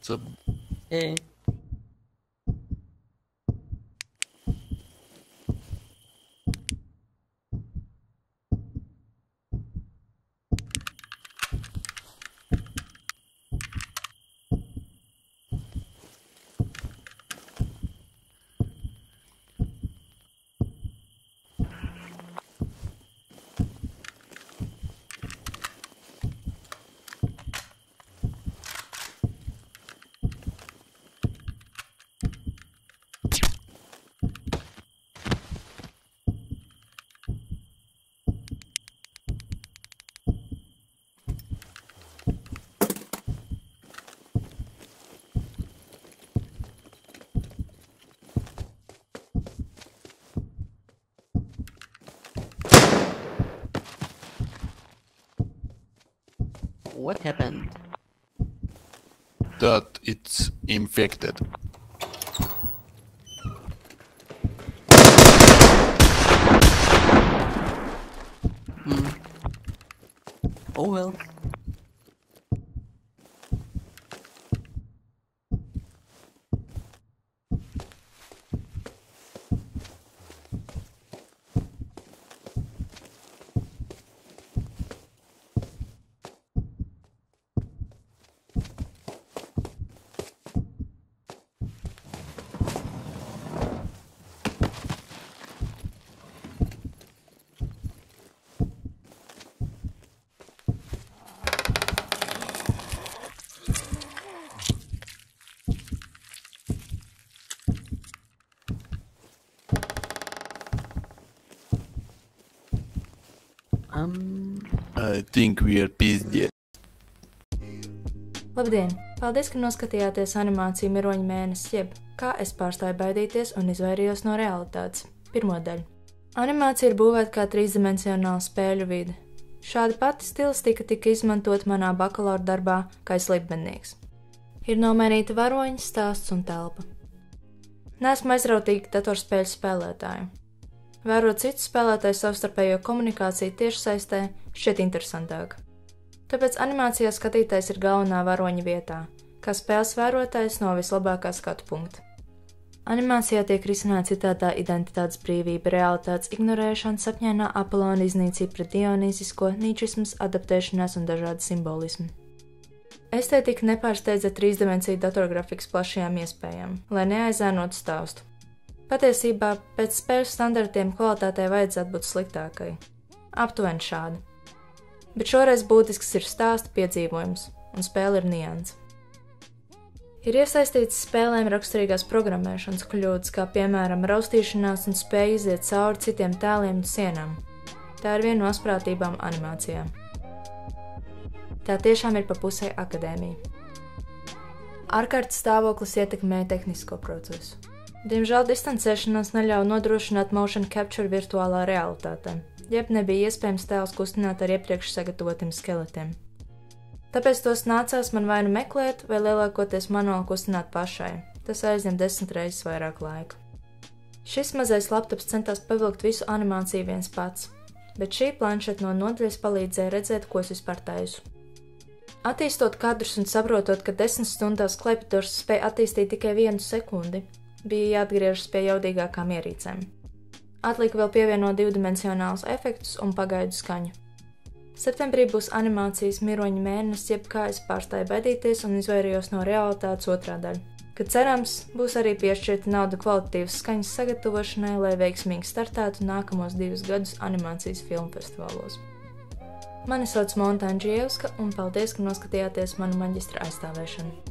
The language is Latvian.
What's up? Hey. What happened? That it's infected. Oh well. I think we're pizdiet. Labdien! Paldies, ka noskatījāties animāciju Miroņa mēnesis, jeb kā es pārstāju baidīties un izvairījos no realitātes. Pirmo daļu. Animācija ir būvēta kā trīsdimensionāla spēļu vide. Šāda pati stilistika tika izmantot manā bakalaura darbā kā slibmennieks. Ir nomainīta varoņa, stāsts un telpa. Neesmu aizrautīga datorspēļu spēlētāju. Vērot citu spēlētāju savstarpējo komunikāciju tiešsaistē šķiet interesantāk. Tāpēc animācijā skatītājs ir galvenā varoņa vietā, kā spēles vērotājs no vislabākā skatu punkta. Animācijā tiek risināta citātā identitātes brīvība, realitātes ignorēšana, sapņainā Apolona iznīcība pret dionīzisko, nīčisms, adaptēšanās un dažādi simbolismi. Estētika nepārsteidza trīsdimensiju datorgrafikas plašajām iespējām, lai neaizēnotu stāstu. Patiesībā pēc spēļu standartiem kvalitātei vajadzētu būt sliktākai. Aptuveni šādi. Bet šoreiz būtisks ir stāsta piedzīvojums, un spēle ir nianse. Ir iesaistīts spēlēm raksturīgās programmēšanas kļūdas, kā piemēram raustīšanās un spēja iziet cauri citiem tēliem un sienām. Tā ir viena no asprātībām animācijā. Tā tiešām ir pa pusē akadēmija. Ārkārtas stāvoklis ietekmē tehnisko procesu. Diemžēl distancēšanās neļauj nodrošināt motion capture virtuālā realitātē, jeb nebija iespējams tēlus kustināt ar iepriekš sagatavotiem skeletiem. Tāpēc tos nācās man vai nu meklēt, vai lielākoties manuāli kustināt pašai. Tas aizņem 10 reizes vairāk laika. Šis mazais laptops centās pavilkt visu animāciju viens pats, bet šī planšeta no nodaļas palīdzēja redzēt, ko es vispār taisu. Attīstot kadrus un saprotot, ka 10 stundās klepidors spēja attīstīt tikai 1 sekundi, bija jāatgriežas pie jaudīgākām ierīcēm. Atlika vēl pievienot divdimensionālus efektus un pagaidu skaņu. Septembrī būs animācijas Miroņa mēnesis, jeb kā es pārstāju baidīties un izvairījos no realitātes otrā daļa, kad cerams būs arī piešķirta nauda kvalitatīvas skaņas sagatavošanai, lai veiksmīgi startētu nākamos 2 gadus animācijas filmu festivālos. Mani sauc Monta Andžievska un paldies, ka noskatījāties manu maģistra aizstāvēšanu.